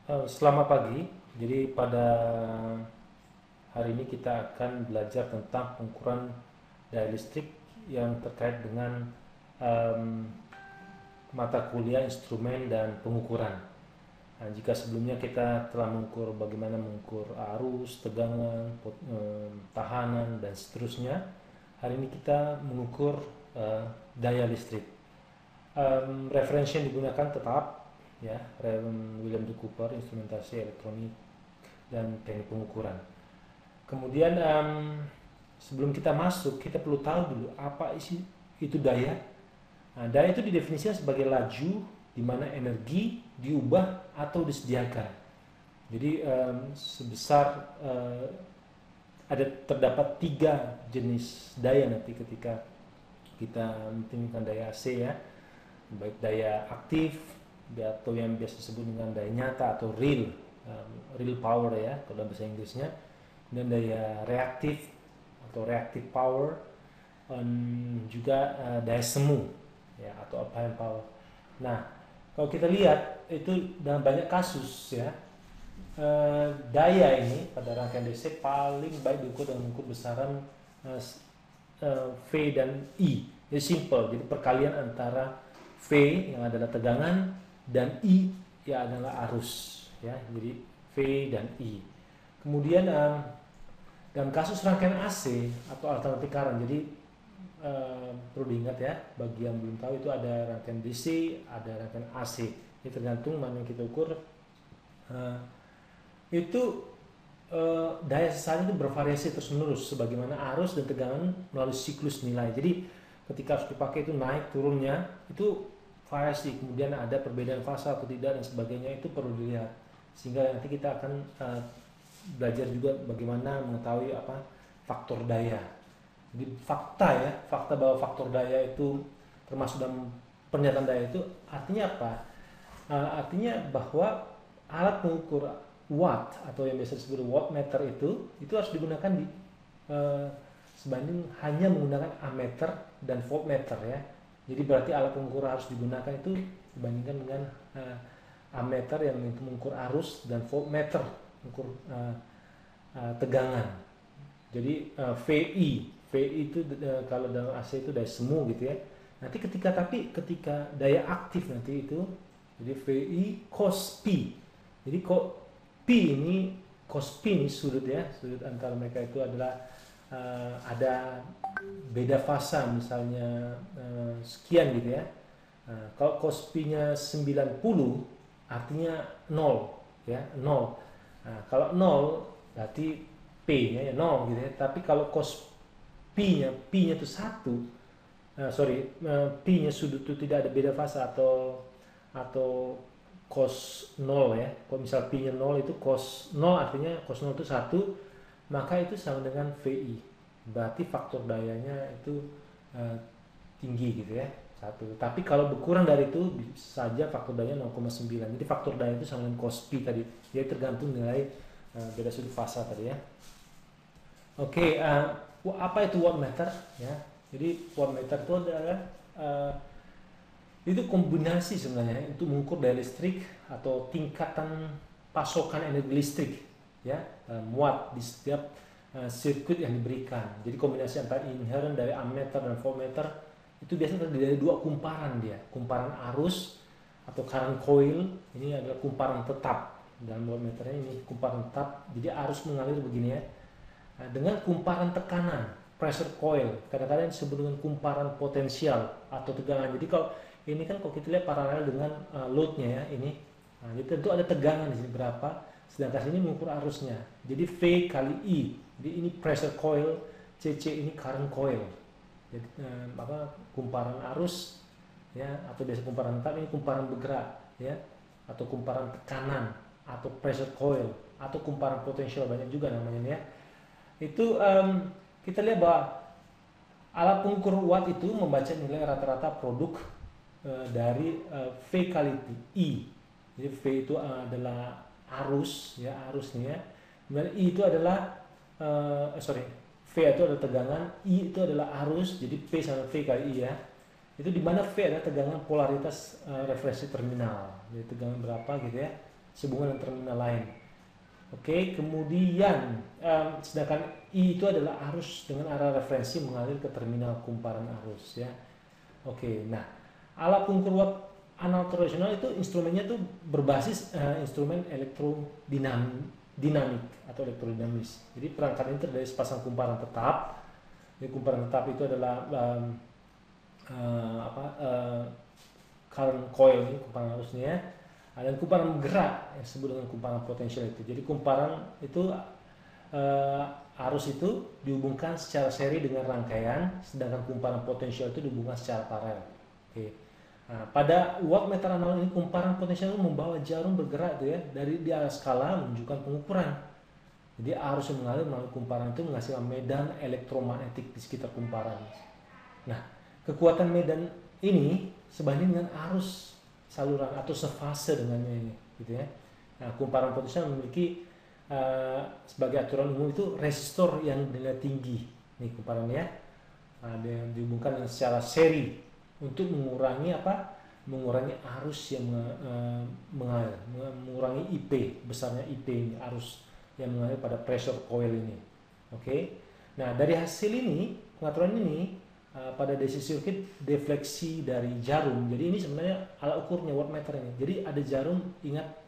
Selamat pagi. Jadi pada hari ini kita akan belajar tentang pengukuran daya listrik yang terkait dengan em, mata kuliah instrumen dan pengukuran. Nah, jika sebelumnya kita telah mengukur bagaimana mengukur arus, tegangan, tahanan dan seterusnya, hari ini kita mengukur daya listrik. Referensi yang digunakan tetap ya William D. Cooper, instrumentasi elektronik dan teknik pengukuran. Kemudian sebelum kita masuk, kita perlu tahu dulu apa isi itu daya. Nah, daya itu didefinisikan sebagai laju di mana energi diubah atau disediakan. Jadi sebesar terdapat tiga jenis daya nanti ketika kita mempertimbangkan daya AC ya, baik daya aktif atau yang biasa disebut dengan daya nyata atau real power ya kalau dalam bahasa Inggrisnya, dan daya reaktif atau reactive power, dan juga daya semu ya atau apparent power. Nah, kalau kita lihat itu dalam banyak kasus ya, daya ini pada rangkaian DC paling baik diukur dengan mengukur besaran V dan I. Jadi simple, jadi perkalian antara V yang adalah tegangan dan I yang adalah arus ya. Jadi V dan I. Kemudian dalam kasus rangkaian AC atau alternatif current, jadi perlu diingat ya, bagi yang belum tahu itu ada rangkaian DC, ada rangkaian AC. Ini tergantung mana yang kita ukur. Daya sesaat itu bervariasi terus menerus sebagaimana arus dan tegangan melalui siklus nilai. Jadi ketika harus dipakai itu naik turunnya itu variasi, kemudian ada perbedaan fasa atau tidak dan sebagainya, itu perlu dilihat sehingga nanti kita akan belajar juga bagaimana mengetahui apa faktor daya. Jadi fakta bahwa faktor daya itu termasuk dalam pernyataan daya itu artinya apa? Artinya bahwa alat pengukur watt atau yang biasa disebut wattmeter itu harus digunakan sebanding hanya menggunakan ammeter dan voltmeter ya. Jadi berarti alat pengukur harus digunakan itu dibandingkan dengan ammeter yang mengukur arus dan voltmeter mengukur tegangan. Jadi VI itu kalau dalam AC itu daya semu gitu ya. Nanti ketika daya aktif nanti itu jadi VI cos P. Jadi cos P ini sudut antara mereka itu adalah ada beda fasa misalnya sekian gitu ya. Kalau cos P-nya 90 artinya 0 ya, 0. Kalau 0 berarti P-nya ya 0 gitu ya. Tapi kalau cos P-nya itu 1, P-nya sudut itu tidak ada beda fasa atau cos 0 ya. Kalau misal P-nya 0 itu cos 0 artinya cos 0 itu 1, maka itu sama dengan VI. Berarti faktor dayanya itu tinggi gitu ya, 1. Tapi kalau berkurang dari itu bisa saja faktor dayanya 0,9. Jadi faktor daya itu sama dengan cos P tadi. Jadi tergantung nilai beda sudut fasa tadi ya. Oke, apa itu wattmeter ya? Jadi wattmeter itu adalah itu kombinasi sebenarnya untuk mengukur daya listrik atau tingkatan pasokan energi listrik ya, watt di setiap sirkuit yang diberikan. Jadi kombinasi antara inherent dari ammeter dan voltmeter itu biasanya terdiri dari dua kumparan dia. Kumparan arus atau current coil, ini adalah kumparan tetap. Dalam wattmeternya ini kumparan tetap, jadi arus mengalir begini ya. Dengan kumparan tekanan, pressure coil, kadang-kadang disebut dengan kumparan potensial atau tegangan. Jadi kalau ini kan kalau kita lihat paralel dengan loadnya ya ini, jadi tentu ada tegangan di sini berapa, sedangkan ini mengukur arusnya. Jadi V kali I, jadi ini pressure coil, CC ini current coil. Jadi kumparan arus ya, atau biasa kumparan tetap, ini kumparan bergerak ya, atau kumparan tekanan atau pressure coil atau kumparan potensial, banyak juga namanya ya. Itu kita lihat bahwa alat pengukur watt itu membaca nilai rata-rata produk dari V kali I. Jadi V itu adalah arus ya, arusnya. Kemudian I itu adalah V itu adalah tegangan, I itu adalah arus. Jadi P sama V kali I ya. Itu di mana V adalah tegangan polaritas referensi terminal. Jadi tegangan berapa gitu ya. sehubungan dengan terminal lain. Oke, kemudian sedangkan I itu adalah arus dengan arah referensi mengalir ke terminal kumparan arus ya. Oke, nah alat pengukur watt analog tradisional itu instrumennya tuh berbasis instrumen elektrodinamik atau elektrodinamis. Jadi perangkat ini terdiri dari sepasang kumparan tetap. Jadi kumparan tetap itu adalah current coil ini, kumparan arusnya, dan kumparan bergerak yang disebut dengan kumparan potensial itu. Jadi kumparan itu arus itu dihubungkan secara seri dengan rangkaian, sedangkan kumparan potensial itu dihubungkan secara paralel. Oke. Nah, pada wattmeter analog ini kumparan potensial itu membawa jarum bergerak tuh ya dari di arah skala menunjukkan pengukuran. Jadi arus yang mengalir melalui kumparan itu menghasilkan medan elektromagnetik di sekitar kumparan. Nah, kekuatan medan ini sebanding dengan arus saluran atau sefase dengannya ini, gitu ya. Nah, kumparan potensial memiliki sebagai aturan umum itu resistor yang nilai tinggi, nih kumparannya, yang dihubungkan dengan secara seri untuk mengurangi mengurangi arus yang mengalir, mengurangi IP, besarnya IP ini, arus yang mengalir pada pressure coil ini. Oke. Nah, dari hasil ini, pengaturan ini pada DC circuit defleksi dari jarum. Jadi ini sebenarnya alat ukurnya wattmeter ini. Jadi ada jarum, ingat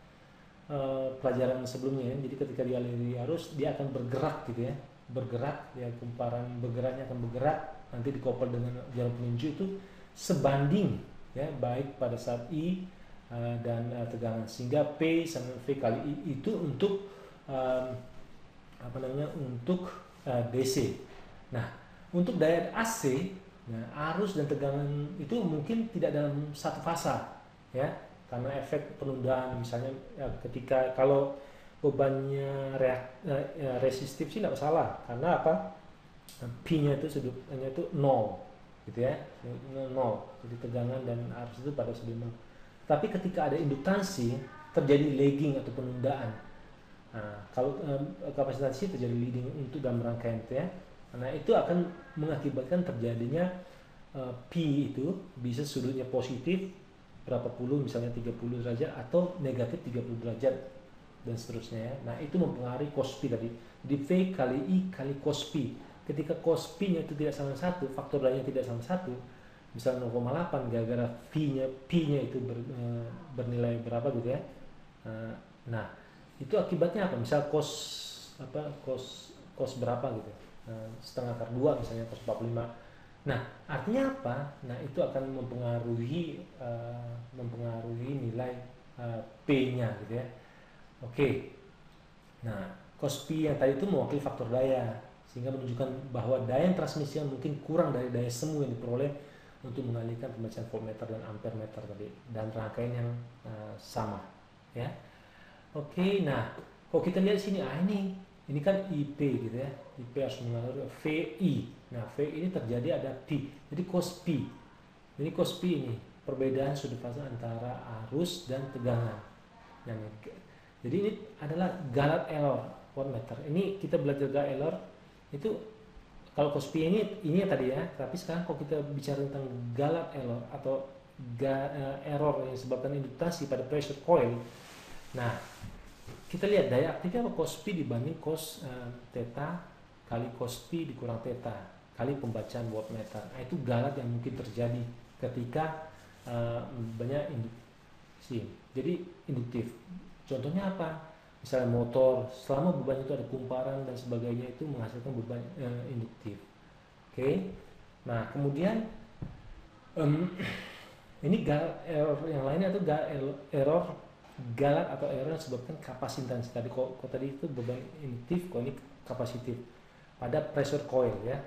pelajaran sebelumnya ya. Jadi ketika dia aliri arus, dia akan bergerak gitu ya. Bergerak, ya kumparan bergeraknya akan bergerak, nanti dikoppel dengan jarum penunjuk itu sebanding ya, baik pada saat I dan tegangan, sehingga P sama V kali I itu untuk untuk DC. Nah, untuk daya AC, nah, arus dan tegangan itu mungkin tidak dalam satu fasa ya, karena efek penundaan misalnya ya, ketika kalau bebannya resistif sih tidak masalah, karena P-nya itu sudutnya itu 0 gitu ya, 0. Jadi tegangan dan arus itu pada sudut 0. Tapi ketika ada induktansi terjadi lagging atau penundaan. Nah, kalau kapasitas terjadi leading untuk dalam rangkaian itu ya. Nah, itu akan mengakibatkan terjadinya P itu bisa sudutnya positif berapa puluh, misalnya 30 derajat, atau negatif 30 derajat dan seterusnya ya. Nah, itu mempengaruhi cos P tadi. Di V kali I kali cos P. Ketika cos P-nya itu tidak sama satu, faktor dayanya tidak sama satu, misalnya 0,8 gara-gara P-nya itu bernilai berapa gitu ya. Nah, itu akibatnya apa? Misal cos berapa gitu. Setengah akar 2 misalnya, cos 45. Nah, artinya apa? Nah, itu akan mempengaruhi nilai P-nya gitu ya. Oke. Nah, cos P yang tadi itu mewakili faktor daya, sehingga menunjukkan bahwa daya transmisi yang mungkin kurang dari daya semu yang diperoleh untuk mengalihkan pembacaan voltmeter dan ampermeter tadi, dan rangkaian yang sama ya. Oke, nah kalau kita lihat sini, ini kan IP gitu ya, IP harus mengalir VI. Nah, V ini terjadi ada P, jadi cos P. Jadi cos P ini perbedaan sudut fase antara arus dan tegangan. Nah, jadi ini adalah Gallat error wattmeter. Ini kita belajar Gallat error itu kalau cos P ini tadi ya, tapi sekarang kalau kita bicara tentang Gallat error atau error yang disebabkan induktasi pada pressure coil. Nah, kita lihat daya aktifnya apa, cos P dibanding cos theta kali cos P dikurang theta kali pembacaan wattmeter. Nah, itu Gallat yang mungkin terjadi ketika banyak induksi. Jadi induktif. Contohnya apa? Misalnya motor, selama beban itu ada kumparan dan sebagainya, itu menghasilkan beban induktif. Oke. Nah, kemudian ini error yang lainnya itu error Gallat atau error yang disebabkan kapasitansi. Tadi kok tadi itu beban induktif, kok ini kapasitif pada pressure coil ya.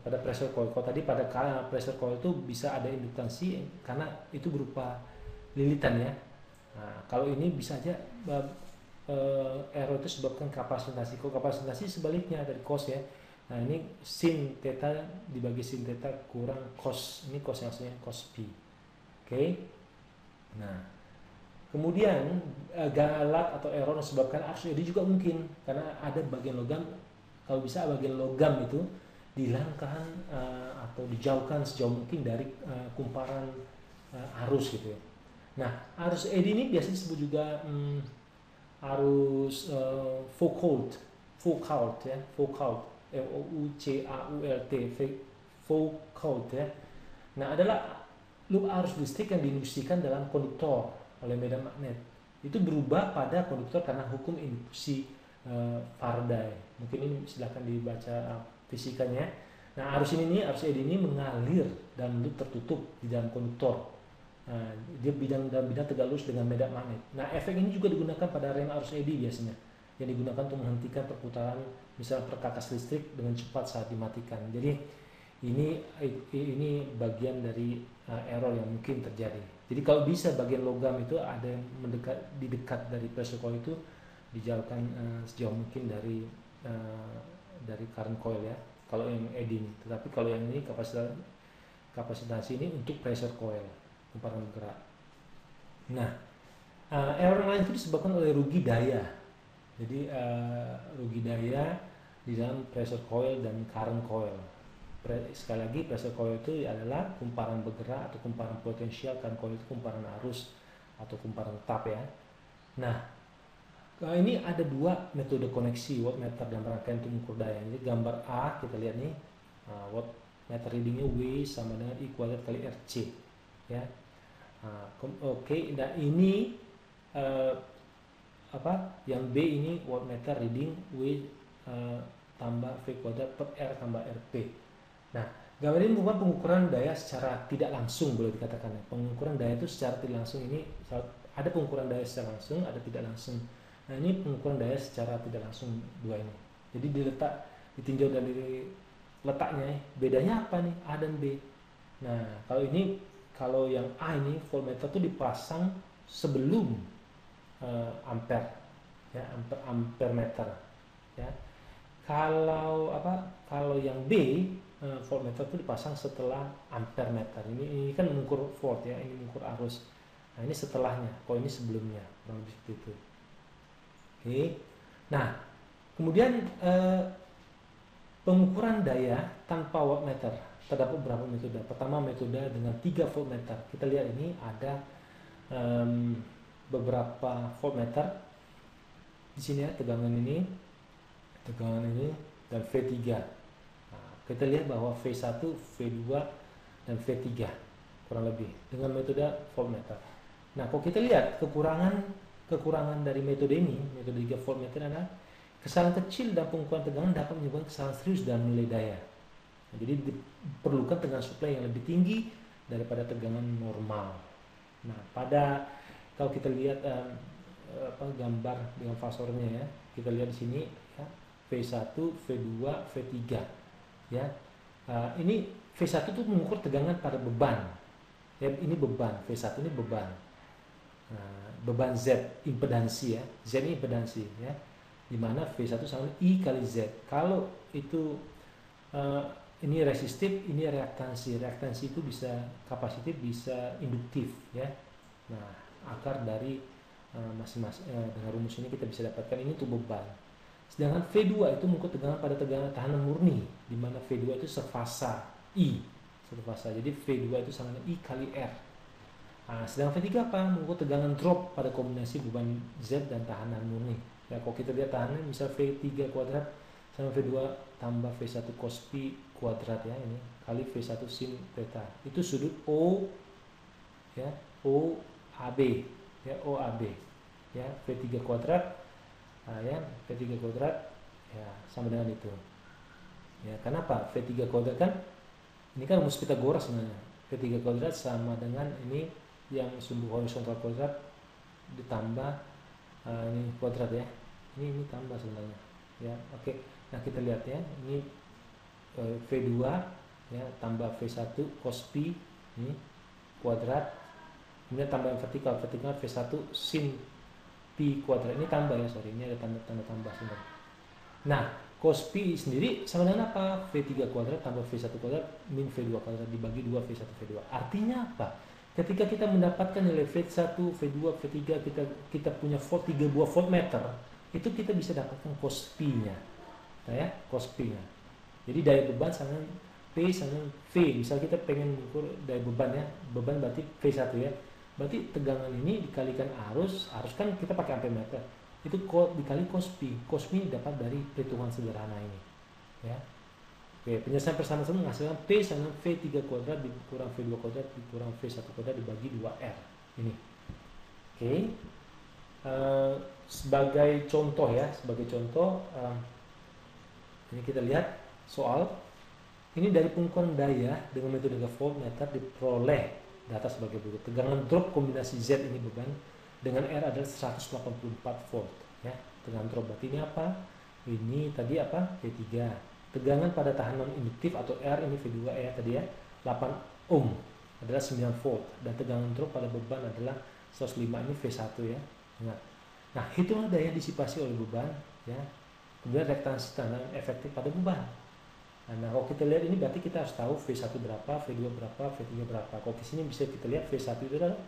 Pada pressure coil. Kok tadi pada pressure coil itu bisa ada induktansi karena itu berupa lilitan ya. Nah, kalau ini bisa aja error itu sebabkan kapasitasi. Kok kapasitasi sebaliknya dari cos ya. Nah, ini sin theta dibagi sin theta kurang cos. Ini cos yang aslinya cos P. Oke. Nah, kemudian Gallat atau error yang disebabkan arus ED juga mungkin, karena ada bagian logam. Kalau bisa bagian logam itu dihilangkan atau dijauhkan sejauh mungkin dari kumparan arus gitu ya. Nah, arus ED ini biasanya disebut juga arus Foucault, Foucault ya, Foucault, Foucault, Foucault ya. Nah, adalah loop arus listrik yang diinduksikan dalam konduktor oleh medan magnet. Itu berubah pada konduktor karena hukum induksi Faraday. Mungkin ini silahkan dibaca fisikanya. Nah, arus eddy ini mengalir dalam loop tertutup di dalam konduktor. Nah, dia dalam bidang tegak lurus dengan medan magnet. Nah, efek ini juga digunakan pada rem arus eddy biasanya, yang digunakan untuk menghentikan perputaran misalnya perkakas listrik dengan cepat saat dimatikan. Jadi ini bagian dari error yang mungkin terjadi. Jadi kalau bisa bagian logam itu ada yang di dekat dari pressure coil itu dijauhkan sejauh mungkin dari current coil ya. Kalau yang eddy ini, tetapi kalau yang ini kapasitas ini untuk pressure coil, kumparan bergerak. Nah, error lain itu disebabkan oleh rugi daya. Jadi rugi daya di dalam pressure coil dan current coil. Sekali lagi, pressure coil itu adalah kumparan bergerak atau kumparan potensial, current coil itu kumparan arus atau kumparan tetap ya. Nah, ini ada dua metode koneksi wattmeter dan rangkaian untuk mengukur daya. Jadi gambar A kita lihat nih, wattmeter readingnya W sama dengan I kuadrat kali RC ya. Oke, nah ini yang B ini wattmeter reading W tambah V kuadrat per R tambah RP. Nah, gambar ini merupakan pengukuran daya secara tidak langsung, boleh dikatakan. Pengukuran daya itu secara tidak langsung ini ada pengukuran daya secara langsung, ada tidak langsung. Nah, ini pengukuran daya secara tidak langsung dua ini. Jadi ditinjau dari letaknya, bedanya apa nih A dan B. Nah, kalau yang A ini voltmeter itu dipasang sebelum ampere ya, ampere meter ya. Kalau yang B voltmeter itu dipasang setelah ampere meter. Ini kan mengukur volt ya, ini mengukur arus. Nah, ini setelahnya, kalau ini sebelumnya, kurang lebih seperti itu. Oke. Nah, kemudian pengukuran daya tanpa wattmeter terdapat beberapa metode. Pertama, metode dengan 3 voltmeter. Kita lihat ini ada beberapa voltmeter di sini ya, tegangan ini dan V3. Nah, kita lihat bahwa V1, V2 dan V3 kurang lebih dengan metode voltmeter. Nah, kalau kita lihat kekurangan dari metode ini, metode 3 voltmeter adalah kesalahan kecil dan pengukuran tegangan dapat menyebabkan kesalahan serius dalam nilai daya. Nah, jadi diperlukan tegangan suplai yang lebih tinggi daripada tegangan normal. Nah, kalau kita lihat gambar dengan fasornya ya, kita lihat di sini ya, V1, V2, V3 ya. Ini V1 itu mengukur tegangan pada beban. Ya, ini beban, V1 ini beban. Beban Z, impedansi ya. Z ini impedansi ya. Dimana V1 sama I kali Z. Kalau itu ini resistif, ini reaktansi. Reaktansi itu bisa kapasitif, bisa induktif ya. Nah, akar dari masing-masing dengan rumus ini kita bisa dapatkan ini untuk beban. Sedangkan V2 itu mengukur tegangan pada tegangan tahanan murni, di mana V2 itu sefasa I, sefasa. Jadi V2 itu sama dengan I kali R. Nah, sedangkan V3 apa? Mengukur tegangan drop pada kombinasi beban Z dan tahanan murni. Ya, kalau kita lihat tahanan, misal V3 kuadrat sama V2 tambah V1 cos pi kuadrat ya, ini kali V1 sin theta. Itu sudut O ya, OAB ya, OAB ya, V3 kuadrat. Nah, ya, V3 kuadrat ya sama dengan itu. Ya, kenapa? V3 kuadrat kan ini kan rumus Pythagoras sebenarnya. V3 kuadrat sama dengan ini yang sumbu horizontal kuadrat ditambah ini kuadrat ya. Ini tambah sebenarnya. Ya, oke. Nah, kita lihat ya. Ini V2 ya tambah V1 cos pi ini kuadrat. Kemudian tambah yang vertikal V1 sin pi kuadrat. Ini tambah ya, sorry. Ini ada tanda tambah sebenarnya. Nah, cos pi sendiri sama dengan apa? V3 kuadrat tambah V1 kuadrat min V2 kuadrat dibagi 2 V1 V2. Artinya apa? Ketika kita mendapatkan nilai V1, V2, V3, kita punya volt 3 buah voltmeter, itu kita bisa dapatkan cos pi-nya. Nah, ya, cos pi-nya. Jadi daya beban sama P sama V. Misal kita pengen mengukur daya beban ya, beban berarti V1 ya. Berarti tegangan ini dikalikan arus kan kita pakai ampere meter. itu dikali cos P. Cos P dapat dari perhitungan sederhana ini, ya. Oke, penyelesaian persamaan menghasilkan P sama V3 kuadrat dikurang V2 kuadrat dikurang V1 kuadrat dibagi 2R. Ini. Oke. Sebagai contoh ya, ini kita lihat soal ini dari pengukuran daya dengan metode voltmeter diperoleh data sebagai berikut. Tegangan drop kombinasi Z ini beban dengan R adalah 184 volt, ya. Tegangan drop berarti ini apa? Ini tadi apa? V3. Tegangan pada tahanan induktif atau R ini V2 ya tadi ya, 8 ohm adalah 9 volt dan tegangan drop pada beban adalah 105, ini V1 ya. Nah, hitunglah daya disipasi oleh beban ya. Kemudian reaktansi tahanan efektif pada beban. Nah, kalau kita lihat ini berarti kita harus tahu V1 berapa, V2 berapa, V3 berapa. Kalau di sini bisa kita lihat V1 itu adalah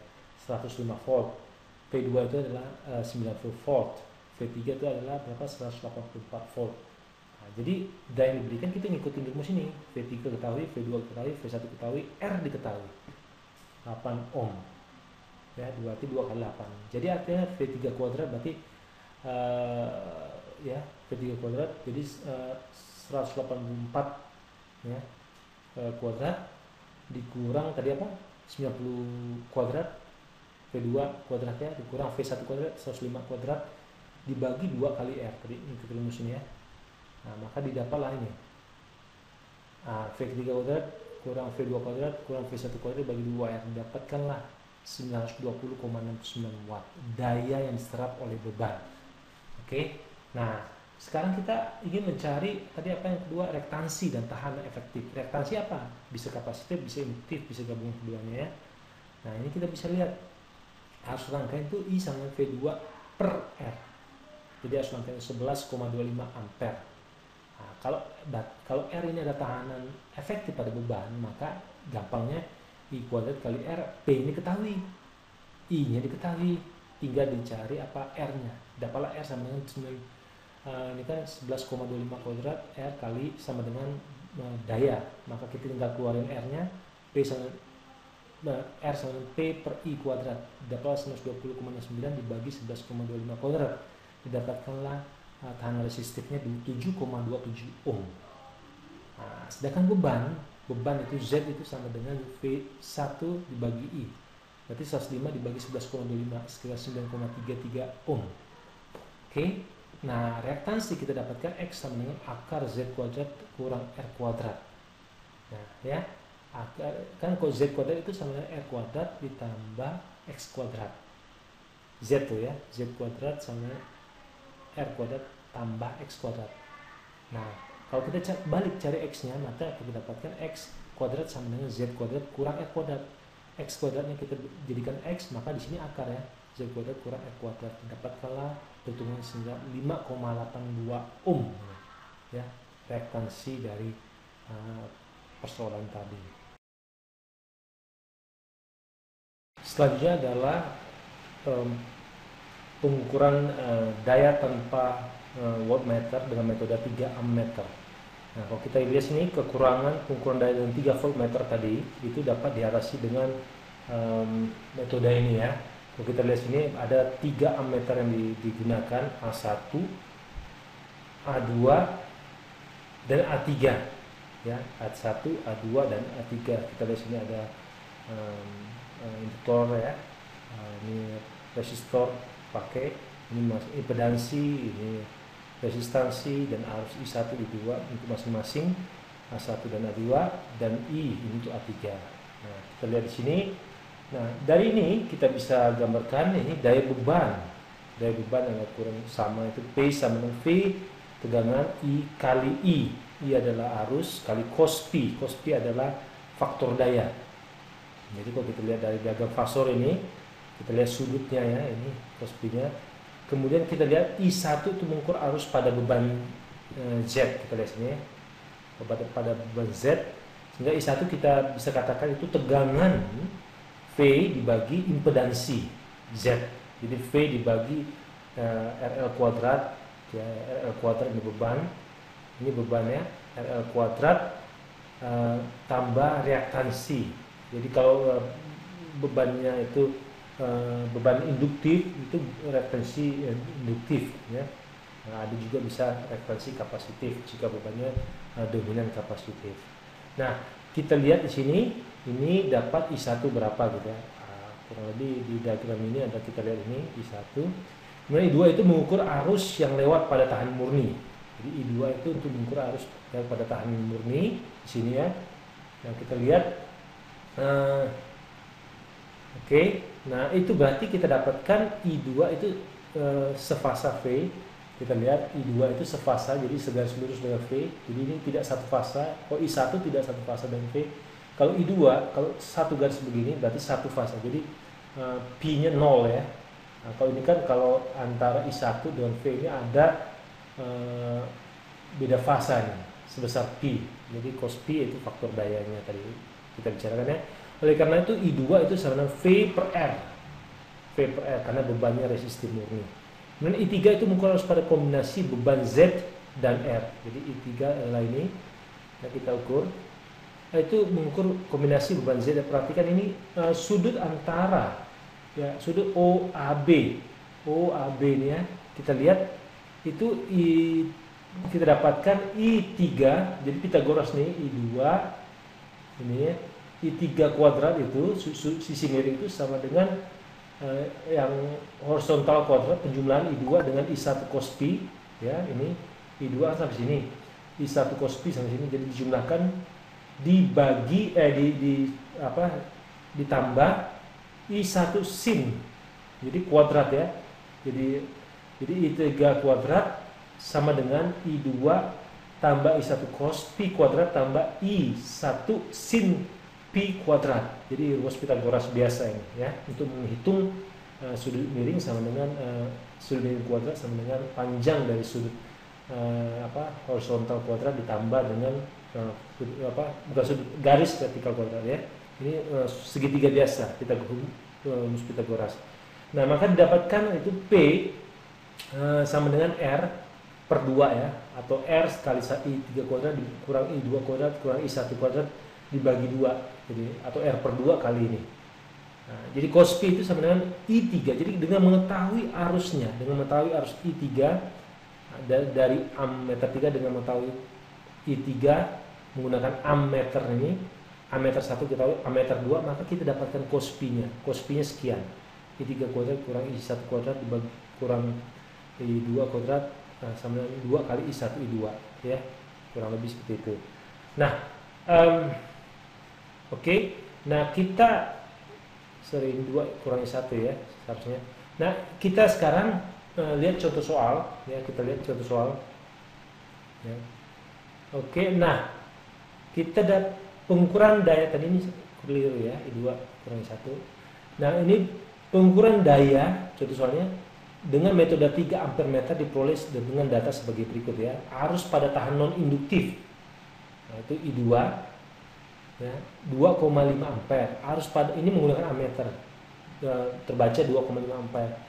105 volt, V2 itu adalah 90 volt, V3 itu adalah berapa? 184 volt. Nah, jadi daya yang diberikan kita ngikutin rumus ini. V3 ketahui, V2 ketahui, V1 ketahui, R diketahui. 8 ohm. Ya, berarti 2 kali 8. Jadi artinya V3 kuadrat berarti ya, V3 kuadrat jadi 184 ya kuadrat dikurang tadi apa? 90 kuadrat V2 kuadratnya dikurang V1 kuadrat 105 kuadrat dibagi 2 kali R. Tadi itu rumus ini ya. Nah, maka didapatlah ini. V3 kuadrat kurang V2 kuadrat kurang V1 kuadrat bagi 2R, didapatkanlah 920,69 watt daya yang diserap oleh beban. Oke. Nah, sekarang kita ingin mencari tadi apa yang kedua, reaktansi dan tahanan efektif. Reaktansi apa? Bisa kapasitif, bisa induktif, bisa gabungan keduanya ya. Nah, ini kita bisa lihat arus rangkaian itu I sama V2 per R. Jadi arus rangkaian 11,25 ampere. Nah, kalau R ini ada tahanan efektif pada beban, maka gampangnya I kuadrat kali R, P ini ketahui, I-nya diketahui, tinggal dicari apa R-nya. Dapatlah R sama dengan ini kan 11,25 kuadrat R kali sama dengan daya, maka kita tinggal keluarin R-nya, P sama R sama dengan P per I kuadrat, dapatlah 120,69 dibagi 11,25 kuadrat, didapatkanlah tahanan resistifnya 7,27 ohm. Nah, sedangkan beban itu Z itu sama dengan V1 dibagi I, berarti 105 dibagi 11,25 sekitar 9,33 ohm. Oke. Nah, reaktansi kita dapatkan X sama dengan akar Z kuadrat kurang R kuadrat. Nah, ya, akar kan kalau Z kuadrat itu sama dengan R kuadrat ditambah X kuadrat. Z tuh ya, Z kuadrat sama R kuadrat tambah X kuadrat. Nah, kalau kita balik cari X-nya, maka kita dapatkan X kuadrat sama dengan Z kuadrat kurang R kuadrat. X kuadratnya kita jadikan X, maka di sini akar ya, Z kuadrat kurang R kuadrat. Dapatkanlah perhitungan sehingga 5,82 ohm ya, reaktansi dari persoalan tadi. Selanjutnya adalah pengukuran daya tanpa voltmeter dengan metode 3 ammeter. Nah, kalau kita lihat sini kekurangan pengukuran daya dengan 3 voltmeter tadi itu dapat diatasi dengan metode ini ya. Kalau kita lihat sini ada 3 ammeter yang digunakan, A1, A2 dan A3 ya, A1, A2 dan A3. Kita lihat sini ada induktor ya, ini resistor pakai, ini impedansi, ini resistansi dan arus I1 I2 untuk masing-masing A1 dan A2 dan I ini untuk A3. Nah, kita lihat di sini. Nah, dari ini kita bisa gambarkan ini daya beban yang kurang sama itu P sama dengan V tegangan I kali I. I adalah arus kali cos P. Cos P adalah faktor daya. Jadi kalau kita lihat dari diagram fasor ini, kita lihat sudutnya ya, ini cos P-nya. Kemudian kita lihat I1 itu mengukur arus pada beban Z. Kita lihat sini ya. Pada beban Z, sehingga I1 kita bisa katakan itu tegangan V dibagi impedansi Z. Jadi V dibagi RL kuadrat ya, RL kuadrat ini bebannya RL kuadrat tambah reaktansi. Jadi kalau bebannya itu beban induktif itu referensi induktif ya. Nah, ada juga bisa referensi kapasitif jika bebannya dominan kapasitif. Nah, kita lihat di sini ini dapat I1 berapa gitu ya. Kurang lebih di diagram ini ada, kita lihat ini I1. Kemudian I2 itu mengukur arus yang lewat pada tahan murni. Jadi I2 itu untuk mengukur arus yang pada tahan murni di sini ya. Yang kita lihat oke. Nah, itu berarti kita dapatkan I2 itu sefasa V. Kita lihat I2 itu sefasa, jadi segaris lurus dengan V. Jadi ini tidak satu fasa. Kalau I1 tidak satu fasa dengan V. Kalau I2, kalau satu garis begini berarti satu fasa. Jadi P-nya 0 ya. Nah, kalau ini kan kalau antara I1 dengan V ini ada beda fasa nih, sebesar P. Jadi cos P itu faktor dayanya tadi kita bicarakan ya. Oleh karena itu I2 itu sama dengan V per R. V per R karena bebannya resistif murni. Kemudian I3 itu mengukur harus pada kombinasi beban Z dan R. Jadi I3 adalah ini yang kita ukur. Itu mengukur kombinasi beban Z. Perhatikan ini sudut antara ya, sudut OAB. OAB ini ya. Kita lihat itu kita dapatkan I3. Jadi Pitagoras nih I2 ini ya. I3 kuadrat itu sisi miring itu sama dengan yang horizontal kuadrat penjumlahan I2 dengan I1 cos P ya, ini I2 sampai sini, I1 cos P sampai sini, jadi dijumlahkan dibagi ditambah I1 sin, jadi kuadrat ya, jadi I3 kuadrat sama dengan I2 tambah I1 cos P kuadrat tambah I1 sin P kuadrat. Jadi rumus Pitagoras biasa ini ya, untuk menghitung sudut miring sama dengan sudut miring kuadrat sama dengan panjang dari sudut horizontal kuadrat ditambah dengan bukan sudut garis vertikal kuadrat ya. Ini segitiga biasa rumus Pitagoras. Nah, maka didapatkan itu P sama dengan R per 2 ya, atau R kali I3 kuadrat kurang I2 kuadrat kurang I1 kuadrat dibagi 2, jadi atau R per 2 kali ini. Nah, jadi cos P itu sama dengan I3. Jadi dengan mengetahui arusnya, dengan mengetahui arus I3 dari ammeter 3 dengan mengetahui I3 menggunakan ammeter ini, ammeter 1 kita tahu, ammeter 2, maka kita dapatkan cos P-nya. Cos P-nya sekian. I3 kuadrat kurang I1 kuadrat dibagi kurang I2 kuadrat sama dengan 2 kali I1 I2 ya. Kurang lebih seperti itu. Nah, Oke. Nah, kita sering 2 kurangi 1 ya seharusnya. Nah, kita sekarang lihat contoh soal ya, kita lihat contoh soal ya. Oke, nah kita ada pengukuran daya tadi ini keliru ya, I2 kurangi 1. Nah, ini pengukuran daya contoh soalnya dengan metode 3 ampere meter diperoleh dengan data sebagai berikut ya. Arus pada tahan non induktif. Nah, itu I2 ya, 2,5 ampere. Arus pada ini menggunakan ammeter terbaca 2,5 ampere.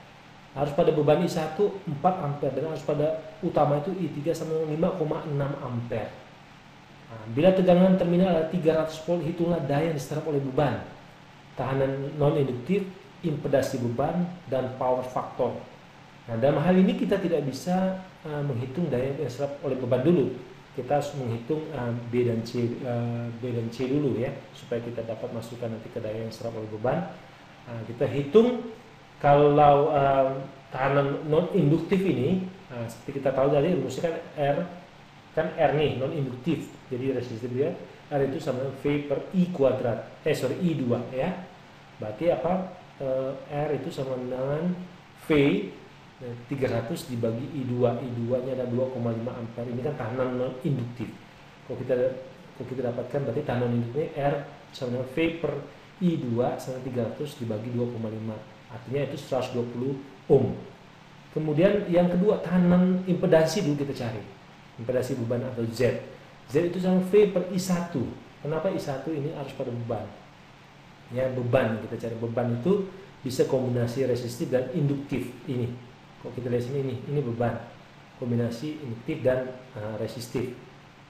Arus pada beban I1 4 ampere dan arus pada utama itu I3 sama 5,6 ampere. Nah, bila tegangan terminal adalah 300 volt, hitunglah daya yang diserap oleh beban, tahanan non induktif, impedasi beban dan power factor. Nah, dalam hal ini kita tidak bisa menghitung daya yang diserap oleh beban dulu. Kita harus menghitung B dan C dulu ya, supaya kita dapat masukkan nanti ke daya yang diserap oleh beban. Nah, kita hitung kalau tahanan non induktif ini, seperti kita tahu tadi rumusnya kan R nih non induktif, jadi resistif dia R itu sama dengan V per I kuadrat, I2 ya. Berarti apa? R itu sama dengan V 300 dibagi I2, I2 nya ada 2,5 ampere. Ini kan tahanan non induktif. Kalau kita dapatkan berarti tahanan non induktifnya R sama dengan V per I2 sama 300 dibagi 2,5, artinya itu 120 ohm. Kemudian yang kedua, tahanan impedasi dulu kita cari, impedasi beban atau Z. Z itu sama V per I1. Kenapa I1? Ini harus pada beban ya, beban kita cari. Beban itu bisa kombinasi resistif dan induktif. Ini kalau kita lihat sini, ini beban kombinasi induktif dan resistif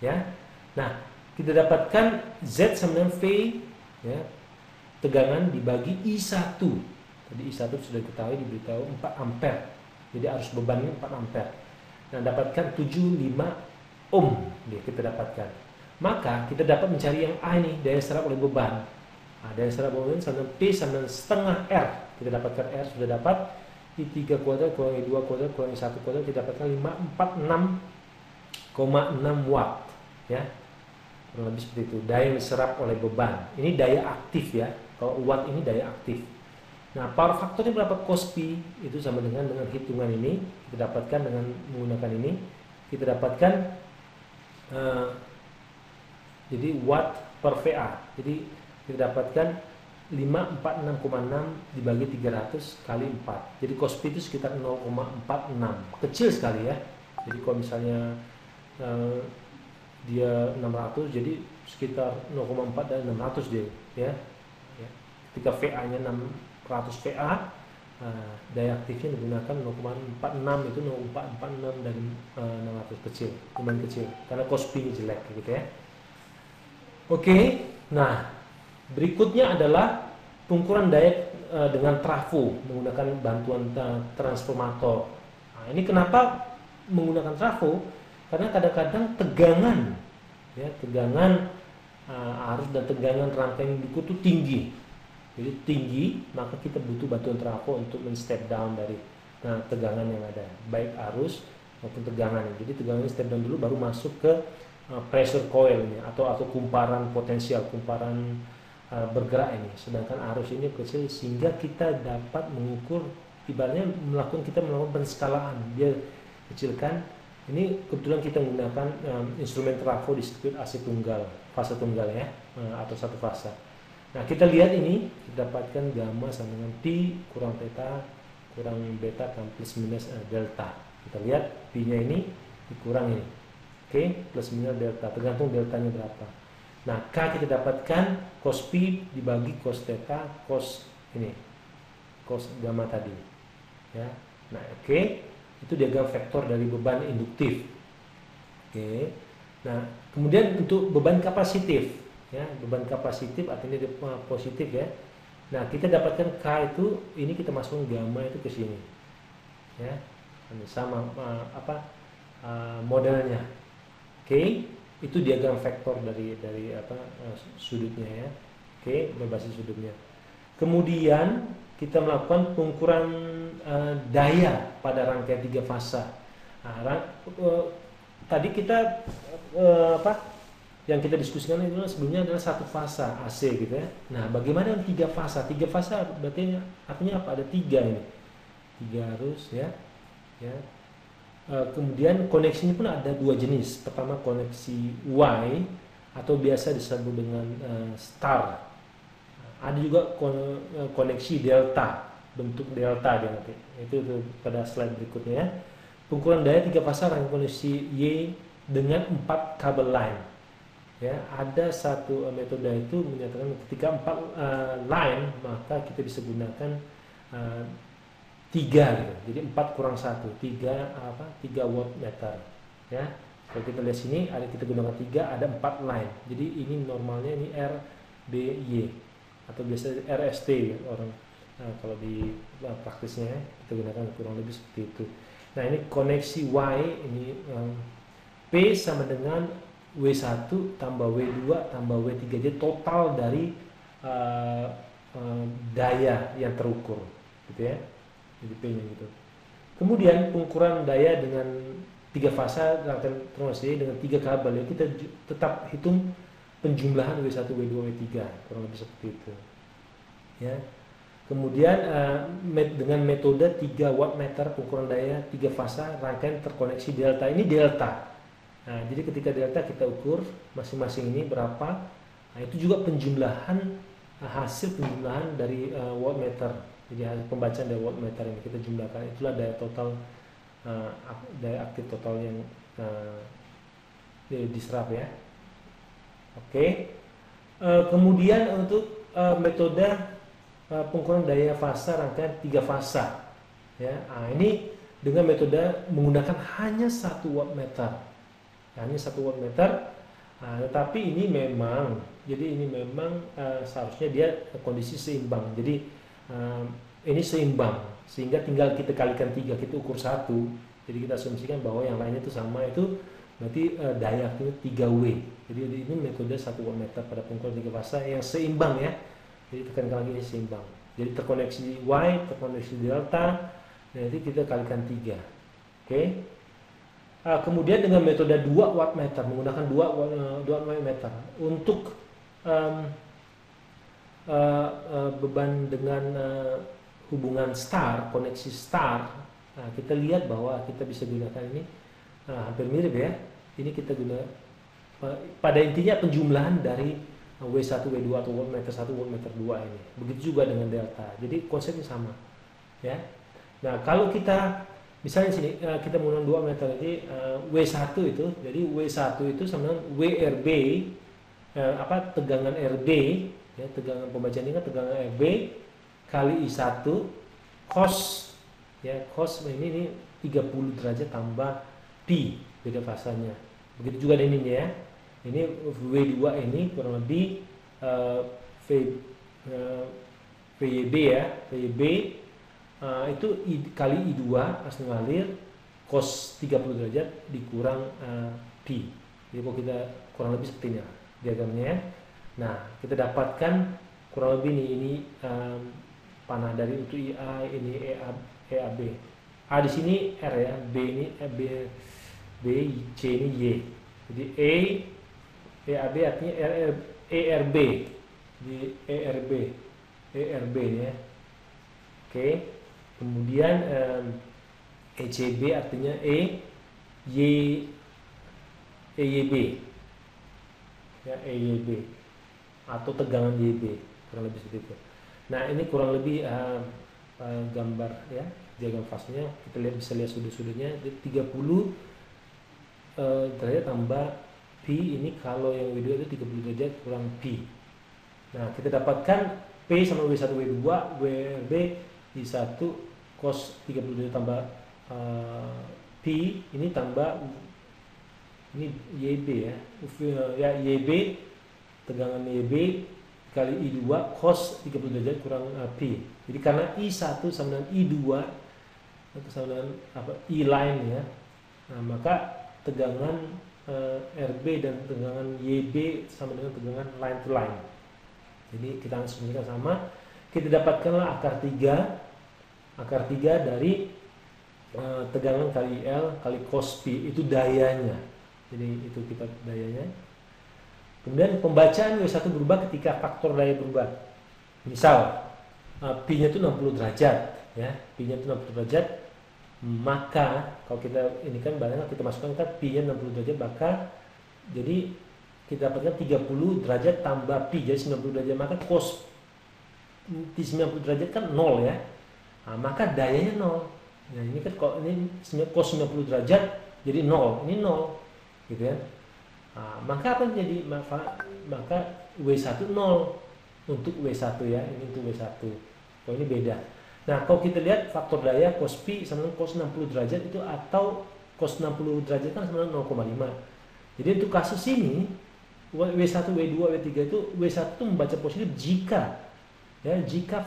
ya. Nah, kita dapatkan Z sama dengan V ya, tegangan dibagi I1. Tadi I1 sudah diketahui, diberitahu 4 ampere. Jadi arus beban ini 4 ampere. Nah, dapatkan 75 ohm dia kita dapatkan. Maka kita dapat mencari yang A ini, daya serap oleh beban. Nah, daya serap oleh beban sama P sama setengah R. Kita dapatkan R sudah dapat. I3 kuadrat kurangi 2 kuadrat kurangi 1 kuadrat, kita dapatkan 546,6 watt. Ya, kurang lebih seperti itu. Daya yang diserap oleh beban. Ini daya aktif ya. Kalau watt ini daya aktif. Nah, power faktornya berapa cos P itu sama dengan hitungan ini kita dapatkan dengan menggunakan ini kita dapatkan jadi watt per VA. Jadi kita dapatkan 546,6 dibagi 300 kali 4. Jadi cos P itu sekitar 0,46. Kecil sekali ya. Jadi kalau misalnya dia 600 jadi sekitar 0,4 dan 600 dia ya. Ketika VA-nya 600 VA, daya aktifnya digunakan 0,46 itu 0,46 dari 600 kecil, lumayan kecil karena cos P-nya jelek gitu ya. Oke, nah berikutnya adalah pengukuran daya dengan trafo menggunakan bantuan transformator. Nah, ini kenapa menggunakan trafo? Karena kadang-kadang tegangan ya, tegangan arus dan tegangan rangkaian buku itu tinggi. Jadi tinggi, maka kita butuh bantuan trafo untuk men-step down dari tegangan yang ada, baik arus maupun tegangan. Jadi tegangan step down dulu baru masuk ke pressure coil ini atau kumparan potensial, kumparan bergerak ini. Sedangkan arus ini kecil sehingga kita dapat mengukur, ibaratnya kita melakukan penskalaan. Dia kecilkan. Ini kebetulan kita menggunakan instrumen trafo di sirkuit AC tunggal, fase tunggal ya, atau satu fase. Nah, kita lihat ini, kita dapatkan gamma sama dengan T kurang theta kurang beta plus minus delta. Kita lihat P-nya ini dikurang ini. Oke, plus minus delta, tergantung deltanya berapa. Nah, K kita dapatkan cos P dibagi cos theta cos ini. Cos gamma tadi. Ya. Nah, oke. Itu diagram vektor dari beban induktif. Oke. Nah, kemudian untuk beban kapasitif. Ya, beban kapasitif artinya dia positif ya. Nah, kita dapatkan K itu, ini kita masukkan gamma itu ke sini. Ya. Ini sama modelnya. Oke, itu diagram vektor dari sudutnya ya. Oke, berbasis sudutnya. Kemudian kita melakukan pengukuran daya pada rangkaian 3 fasa. Nah, tadi kita yang kita diskusikan itu sebelumnya adalah 1 fasa AC gitu ya. Nah, bagaimana yang 3 fasa? 3 fasa berarti artinya apa? Ada 3 ini. 3 arus ya. Ya. Kemudian koneksinya pun ada 2 jenis. Pertama koneksi Y atau biasa disebut dengan star. Ada juga koneksi delta, bentuk delta dia nanti. Itu pada slide berikutnya ya. Pengukuran daya 3 fasa rangkaian koneksi Y dengan 4 kabel line. Ya, ada satu metode itu menyatakan ketika 4 line maka kita bisa gunakan 3 gitu. Jadi 4 kurang 1, 3 watt meter. Ya. Kalau kita lihat sini ada kita gunakan 3, ada 4 line. Jadi ini normalnya ini RBY atau biasa RST orang kalau di praktisnya ya, kita gunakan kurang lebih seperti itu. Nah, ini koneksi Y ini P sama dengan W1 tambah W2 tambah W3, jadi total dari daya yang terukur gitu ya. Jadi P-nya gitu. Kemudian pengukuran daya dengan 3 fasa rangkaian transmisi dengan 3 kabel ya, kita tetap hitung penjumlahan W1, W2, W3 kurang lebih seperti itu. Ya. Kemudian dengan metode 3 wattmeter pengukuran daya 3 fasa rangkaian terkoneksi delta. Ini delta. Nah, jadi ketika delta kita ukur masing-masing ini berapa. Nah, itu juga penjumlahan hasil penjumlahan dari wattmeter. Jadi hasil pembacaan dari wattmeter ini kita jumlahkan, itulah daya total daya aktif total yang diserap ya. Oke. Kemudian untuk metode pengukuran daya fasa rangkaian 3 fasa ya. Nah, ini dengan metode menggunakan hanya 1 wattmeter. Hanya 1 wattmeter. Tetapi ini memang seharusnya dia kondisi seimbang. Jadi ini seimbang, sehingga tinggal kita kalikan 3, kita ukur 1. Jadi kita asumsikan bahwa yang lainnya itu sama, itu berarti daya aktifnya 3W. Jadi ini metode 1 wattmeter pada pengumpulan 3 fasa yang seimbang ya. Jadi tekankan lagi ini seimbang. Jadi terkoneksi Y, terkoneksi delta, nanti kita kalikan 3. Oke. Kemudian dengan metode 2 wattmeter, menggunakan 2 wattmeter untuk beban dengan hubungan star, koneksi star. Nah, kita lihat bahwa kita bisa gunakan ini hampir mirip ya. Ini kita guna pada intinya penjumlahan dari W1, W2 atau wattmeter 1, wattmeter 2 ini. Begitu juga dengan delta. Jadi konsepnya sama ya. Nah, kalau kita misalnya sini kita menggunakan 2 meter, jadi W1 itu, jadi W1 itu sama dengan WRB, tegangan RB ya, tegangan pembacaan ini kan tegangan RB kali I1 cos ya, cos ini 30 derajat tambah pi beda fasanya. Begitu juga dengan ini ya. Ini W2 ini kurang lebih VYB ya, VYB itu kali I2 asal ngalir cos 30 derajat dikurang pi. Jadi kalau kita kurang lebih seperti ini diagramnya ya. Nah, kita dapatkan kurang lebih ini panah dari untuk IA, ini EAB. A di sini R ya, B ini B, C ini Y. Jadi EAB artinya ERB. Di ERB ya. Oke. Kemudian ECB artinya EYB ya, EYB atau tegangan YB, kurang lebih seperti itu. Nah, ini kurang lebih gambar ya, diagram fasenya. Kita bisa lihat sudut-sudutnya 30 derajat tambah pi. Ini kalau yang W2 itu 30 derajat kurang pi. Nah, kita dapatkan P sama W1 W2 WRB I1 cos 30 derajat tambah pi, ini tambah ini YB ya. Ya, YB tegangan YB kali I2 cos 30 derajat kurang pi. Jadi karena I1 sama dengan I2 atau sama dengan I line ya. Nah, maka tegangan RB dan tegangan YB sama dengan tegangan line to line. Jadi kita asumsikan sama. Kita dapatkanlah akar 3 dari tegangan kali L kali cos pi, itu dayanya. Jadi itu kita dayanya. Kemudian pembacaan W1 berubah ketika faktor daya berubah. Misal pi-nya itu 60 derajat ya, pi-nya itu 60 derajat, maka kalau kita ini kan barangnya kita masukkan kan pi-nya 60 derajat, maka jadi kita dapatkan 30 derajat tambah pi, jadi 90 derajat, maka cos di 90 derajat kan 0 ya. Nah, maka dayanya 0. Nah, ini kan kalau ini cos 90 derajat jadi 0, ini 0 gitu ya. Nah, maka apa jadi maka W1 0 untuk W1 ya, ini untuk W1. Kalau ini beda. Nah, kalau kita lihat faktor daya cos pi sama dengan cos 60 derajat itu, atau cos 60 derajat kan sama dengan 0,5. Jadi untuk kasus ini W1, W2, W3 itu W1 itu membaca positif jika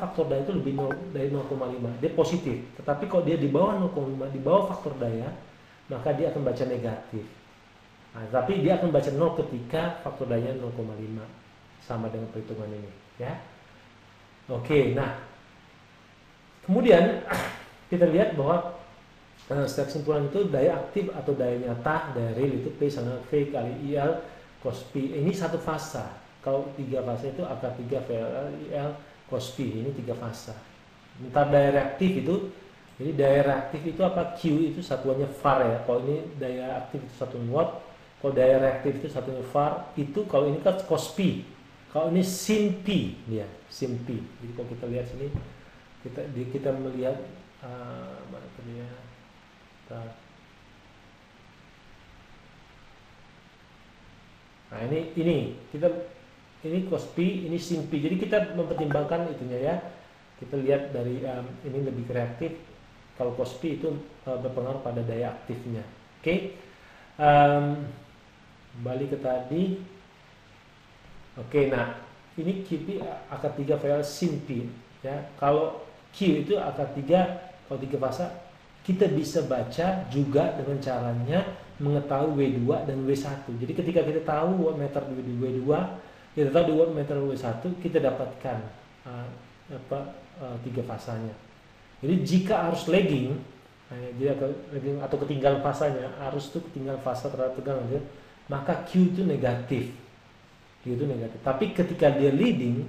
faktor daya itu lebih dari 0,5, dia positif. Tetapi kalau dia di bawah 0,5, di bawah faktor daya, maka dia akan baca negatif. Nah, tapi dia akan baca 0 ketika faktor daya 0,5, sama dengan perhitungan ini ya. Oke, nah kemudian kita lihat bahwa setelah kesimpulan itu daya aktif atau daya nyata, daya real itu P sama V kali IL cos pi. Ini satu fasa. Kalau 3 fasa itu akar 3 VL cos pi, ini 3 fasa. Ntar daya reaktif itu, jadi daya reaktif itu apa? Q itu satuannya var ya. Kalau ini daya aktif itu satuan watt, kalau daya reaktif itu satunya var. Itu kalau ini kan cos pi, kalau ini sin pi dia, sin pi. Jadi kalau kita lihat sini, kita melihat mana tadi ya? Nah, ini cos pi, ini sin pi. Jadi kita mempertimbangkan itunya ya. Kita lihat dari ini lebih reaktif. Kalau cos pi itu berpengaruh pada daya aktifnya. Oke. Balik ke tadi. Oke, nah ini QP akar 3 VL sin pi ya. Kalau Q itu akar 3, kalau 3 fasa kita bisa baca juga dengan caranya mengetahui W2 dan W1. Jadi ketika kita tahu wattmeter di W2, kita tahu di wattmeter W1, kita dapatkan 3 fasanya. Jadi jika arus lagging, atau ketinggalan fasanya, arus itu ketinggalan fasa terhadap tegangan, maka Q itu negatif. Q itu negatif. Tapi ketika dia leading,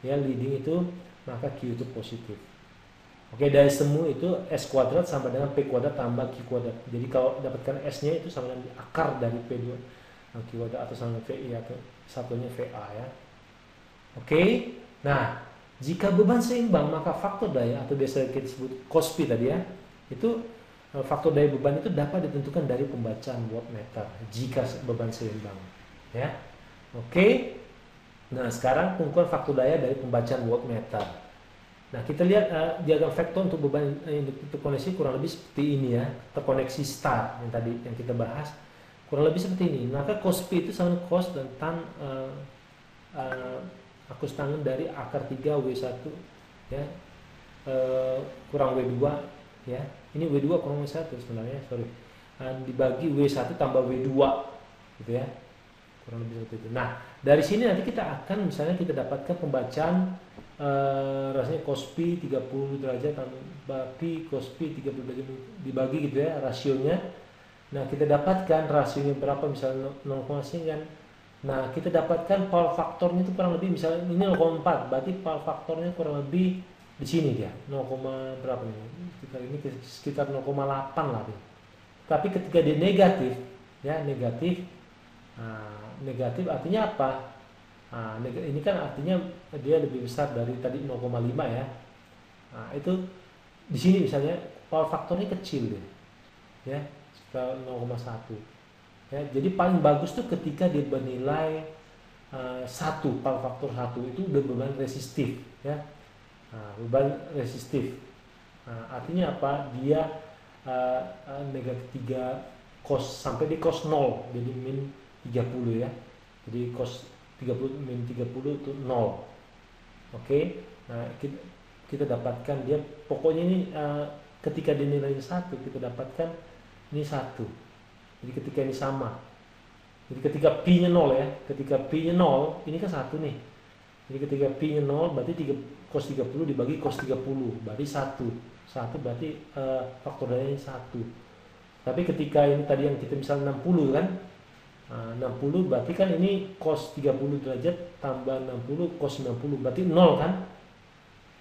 ya leading itu, maka Q itu positif. Oke, dari semu itu S kuadrat sama dengan P kuadrat tambah Q kuadrat. Jadi kalau dapatkan S-nya itu sama dengan akar dari P2 Q kuadrat atau sama dengan VI atau satunya VA ya. Oke. Nah, jika beban seimbang maka faktor daya atau biasa kita sebut cos P tadi ya, itu faktor daya beban itu dapat ditentukan dari pembacaan wattmeter jika beban seimbang ya. Oke. Nah, sekarang pengukuran faktor daya dari pembacaan wattmeter. Nah, kita lihat diagram vektor untuk beban yang terkoneksi kurang lebih seperti ini ya, terkoneksi star yang tadi yang kita bahas kurang lebih seperti ini. Maka cos P itu sama cos tentang akus tangan dari akar 3 W1 ya, kurang W2 ya. Ini W2 kurang W1 sebenarnya, sorry. Dibagi W1 tambah W2 gitu ya. Kurang lebih seperti itu. Nah, dari sini nanti kita akan misalnya kita dapatkan pembacaan rasanya cos P 30 derajat tambah P cos P 30 derajat dibagi gitu ya rasionya. Nah, kita dapatkan rasionya berapa, misalnya 0,9 kan. Nah, kita dapatkan power faktornya itu kurang lebih misalnya ini 0,4, berarti power faktornya kurang lebih di sini dia 0, berapa nih? Sekitar 0,8 lah dia. Tapi ketika dia negatif ya, negatif artinya apa? Ini kan artinya dia lebih besar dari tadi 0,5 ya. Nah, itu di sini misalnya power faktornya kecil deh. Ya, sekitar 0,1. Ya, jadi paling bagus tuh ketika dia bernilai 1, power faktor 1 itu udah beban resistif ya. Beban resistif. Artinya apa? Dia negatif 3 cos sampai di cos 0, jadi min 30 ya. Jadi cos 30 min 30 itu 0. Oke. Nah, kita dapatkan dia pokoknya ini ketika dinilai 1 kita dapatkan ini 1. Jadi ketika ini sama. Jadi ketika P-nya 0 ya, ketika P-nya 0, ini kan 1 nih. Jadi ketika P-nya 0 berarti cos 30 dibagi cos 30, berarti 1. 1 berarti faktor dayanya 1. Tapi ketika ini tadi yang kita misalnya 60 kan, 60 berarti kan ini cos 30 derajat tambah 60 cos 90 berarti 0 kan,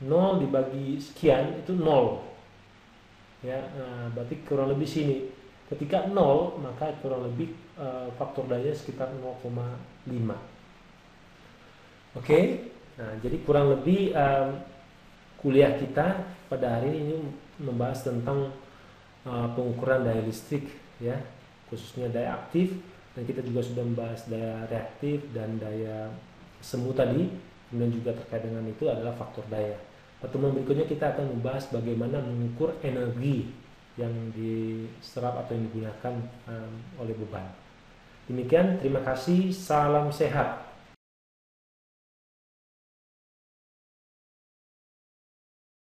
0 dibagi sekian itu 0 ya. Berarti kurang lebih sini ketika 0 maka kurang lebih faktor daya sekitar 0,5. Oke. Nah, jadi kurang lebih kuliah kita pada hari ini membahas tentang pengukuran daya listrik ya, khususnya daya aktif. Dan kita juga sudah membahas daya reaktif dan daya semu tadi. Kemudian juga terkait dengan itu adalah faktor daya. Pertemuan berikutnya kita akan membahas bagaimana mengukur energi yang diserap atau yang digunakan oleh beban. Demikian, terima kasih, salam sehat.